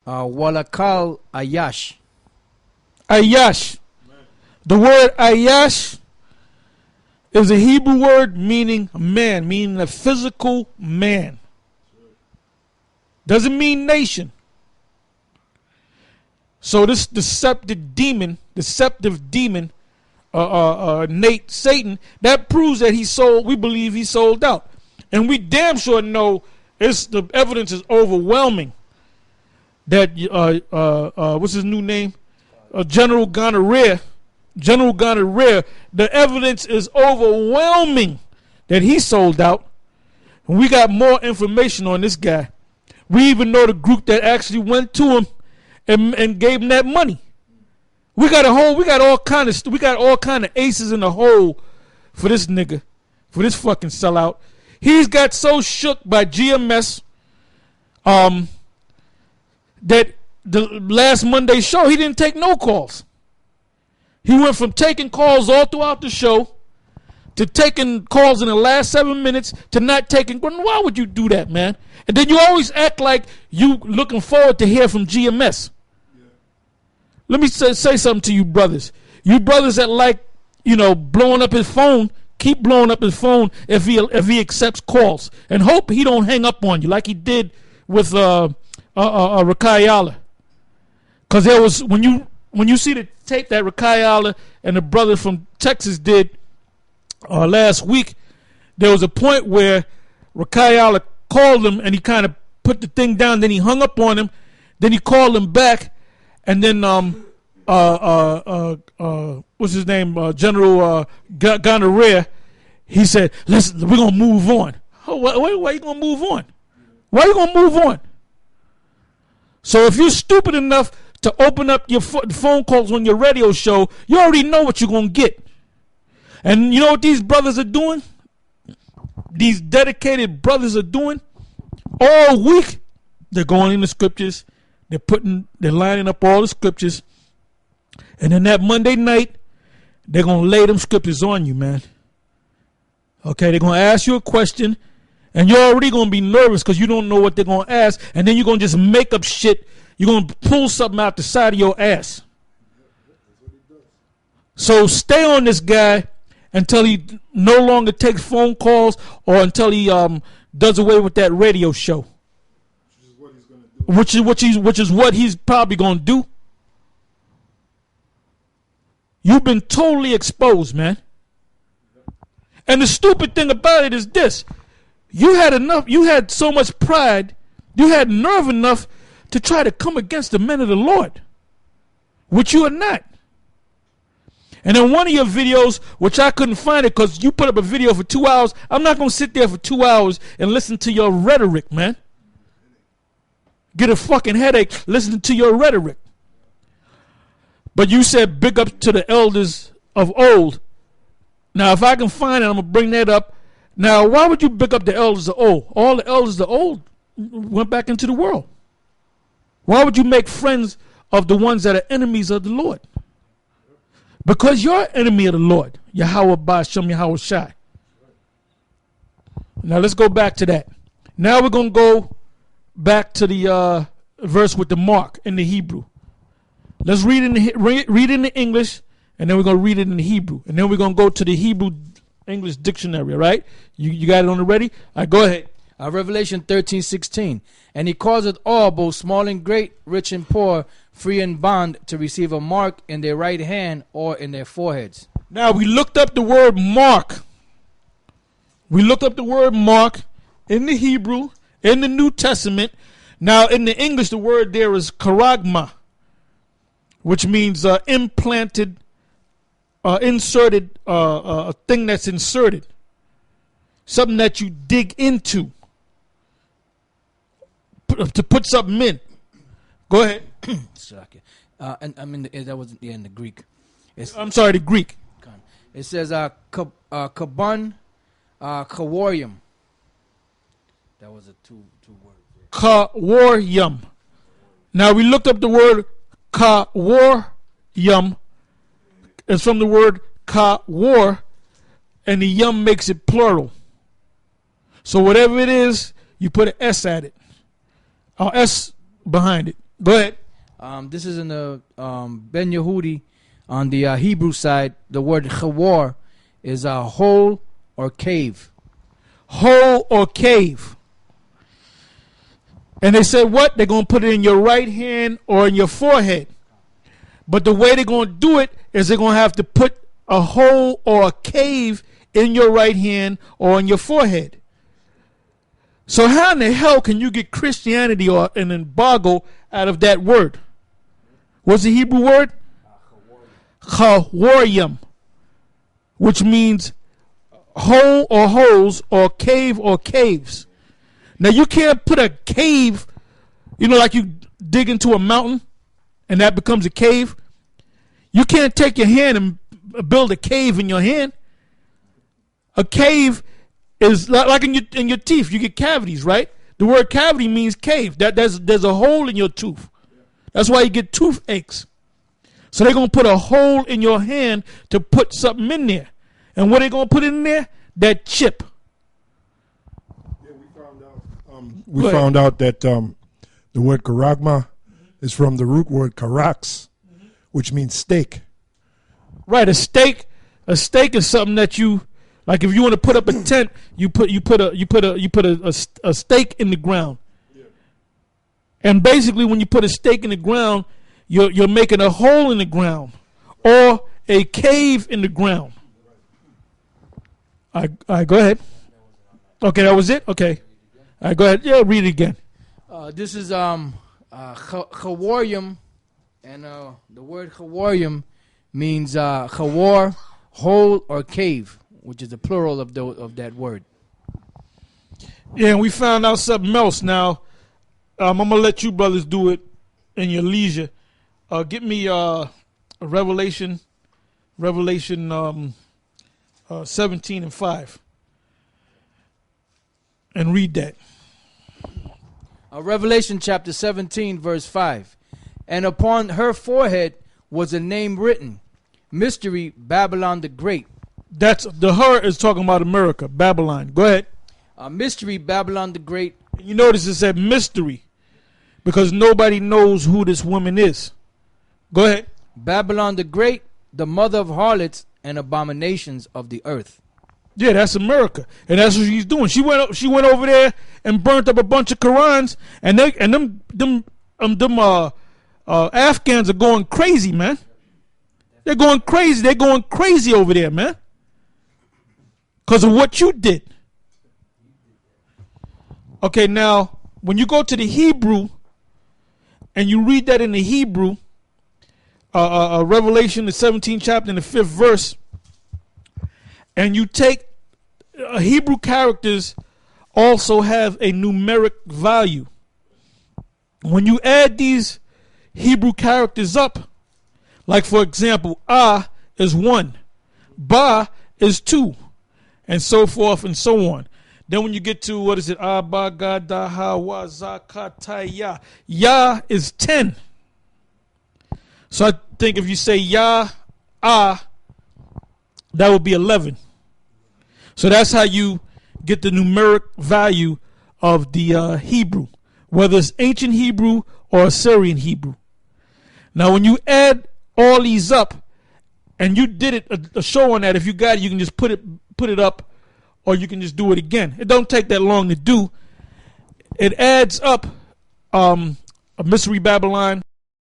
Walakal Ayash. Ayash. The word Ayash is a Hebrew word meaning man, meaning a physical man. Doesn't mean nation. So this deceptive demon, Nate, Satan, that proves that we believe he sold out. And we damn sure know the evidence is overwhelming that, what's his new name? General Gonorrhea, the evidence is overwhelming that he sold out. And we got more information on this guy. We even know the group that actually went to him and gave him that money. We got all kind of aces in the hole for this nigga, for this fucking sellout. He's got so shook by GMS that the last Monday show he didn't take no calls. He went from taking calls all throughout the show to taking calls in the last 7 minutes to not taking. Why would you do that, man? And then you always act like you looking forward to hear from GMS. Yeah. Let me say something to you brothers. You brothers that like, blowing up his phone, keep blowing up his phone if he accepts calls. And hope he don't hang up on you like he did with Rakai Allah. Because there was, when you see the tape that Rakai Allah and the brother from Texas did last week, there was a point where Rakai Allah called him and he kind of put the thing down, then he hung up on him, then he called him back, and then what's his name, General Gonorrhea, he said, we're gonna move on. Why you gonna move on? Why you gonna move on? So if you're stupid enough to open up your phone calls on your radio show, you already know what you're gonna get. And you know what these brothers are doing? These dedicated brothers are doing all week. They're going in the scriptures. They're lining up all the scriptures. And then that Monday night, they're going to lay them scriptures on you, man. Okay, they're going to ask you a question, and you're already going to be nervous because you don't know what they're going to ask, and then you're going to just make up shit. You're going to pull something out the side of your ass. So stay on this guy until he no longer takes phone calls or until he does away with that radio show. Which is what he's probably going to do. You've been totally exposed, man. And the stupid thing about it is this. You had so much pride, you had nerve enough to try to come against the men of the Lord, which you are not. And in one of your videos, which I couldn't find it because you put up a video for 2 hours, I'm not going to sit there for 2 hours and listen to your rhetoric, man. Get a fucking headache listening to your rhetoric. But you said big up to the elders of old. Now, if I can find it, I'm going to bring that up. Now, why would you big up the elders of old? All the elders of old went back into the world. Why would you make friends of the ones that are enemies of the Lord? Because you're enemy of the Lord. Yahweh Ba'ashem Yahweh Shai. Now, let's go back to that. Now we're going to go back to the verse with the mark in the Hebrew. Let's read in the English, and then we're going to read it in the Hebrew. And then we're going to go to the Hebrew English dictionary, right? You got it on the ready? All right, go ahead. Revelation 13:16. And he causeth all, both small and great, rich and poor, free and bond, to receive a mark in their right hand or in their foreheads. Now, we looked up the word mark. We looked up the word mark in the Hebrew, in the New Testament. Now, in the English, the word there is charagma, which means implanted, inserted, a thing that's inserted. Something that you dig into to put something in. Go ahead. And I mean, that was in the Greek. I'm sorry, the Greek. It says kabun kawarium. That was a two words. Kawarium. Now we looked up the word kawarium. It's from the word kawar, and the yum makes it plural. So whatever it is, you put an S at it. Or S behind it. Go ahead. This is in the Ben Yehudi. On the Hebrew side, the word chawar is a hole or cave. Hole or cave. And they said what? They're going to put it in your right hand or in your forehead. But the way they're going to do it is they're going to have to put a hole or a cave in your right hand or in your forehead. So how in the hell can you get Christianity or an embargo out of that word? What's the Hebrew word? Chawarium, which means hole or holes or cave or caves. Now you can't put a cave, like you dig into a mountain and that becomes a cave. You can't take your hand and build a cave in your hand. A cave is like in your teeth. You get cavities, right? The word cavity means cave. There's a hole in your tooth. That's why you get toothaches. So they're going to put a hole in your hand to put something in there. And what are they going to put in there? That chip. Yeah, we found out that the word karagma is from the root word karax, which means steak. Right, a steak is something that you, like if you want to put up a tent, you put a stake in the ground. Yeah. And basically when you put a stake in the ground, you're making a hole in the ground or a cave in the ground. All right, go ahead. Okay, that was it? Okay. All right, go ahead. Yeah, read it again. This is chawarium, and the word chawarium means chawar, hole or cave, which is the plural of that word. Yeah, and we found out something else. Now, I'm going to let you brothers do it in your leisure. Get me Revelation 17 and 5. And read that. Revelation chapter 17, verse 5. And upon her forehead was a name written, Mystery, Babylon the Great. That's the her is talking about America, Babylon. Go ahead. Mystery, Babylon the Great. You notice it said mystery because nobody knows who this woman is. Go ahead. Babylon the Great, the mother of harlots and abominations of the earth. Yeah, that's America, and that's what she's doing. She went over there and burnt up a bunch of Qurans, and them Afghans are going crazy, man. They're going crazy. They're going crazy over there, man, because of what you did. Okay, now when you go to the Hebrew and you read that in the Hebrew, Revelation, the 17th chapter, and the 5th verse, and you take Hebrew characters also have a numeric value. When you add these Hebrew characters up, like for example, Ah is 1, Ba is 2, and so forth and so on. Then when you get to, what is it, Abba, Gada, Hawa, Zakataya, Ya is 10. So I think if you say Ya, Ah, that would be 11. So that's how you get the numeric value of the Hebrew, whether it's ancient Hebrew or Assyrian Hebrew. Now when you add all these up, and you did it a show on that, if you got it, you can just put it up, or you can just do it again. It don't take that long to do. It adds up a Mystery Babylon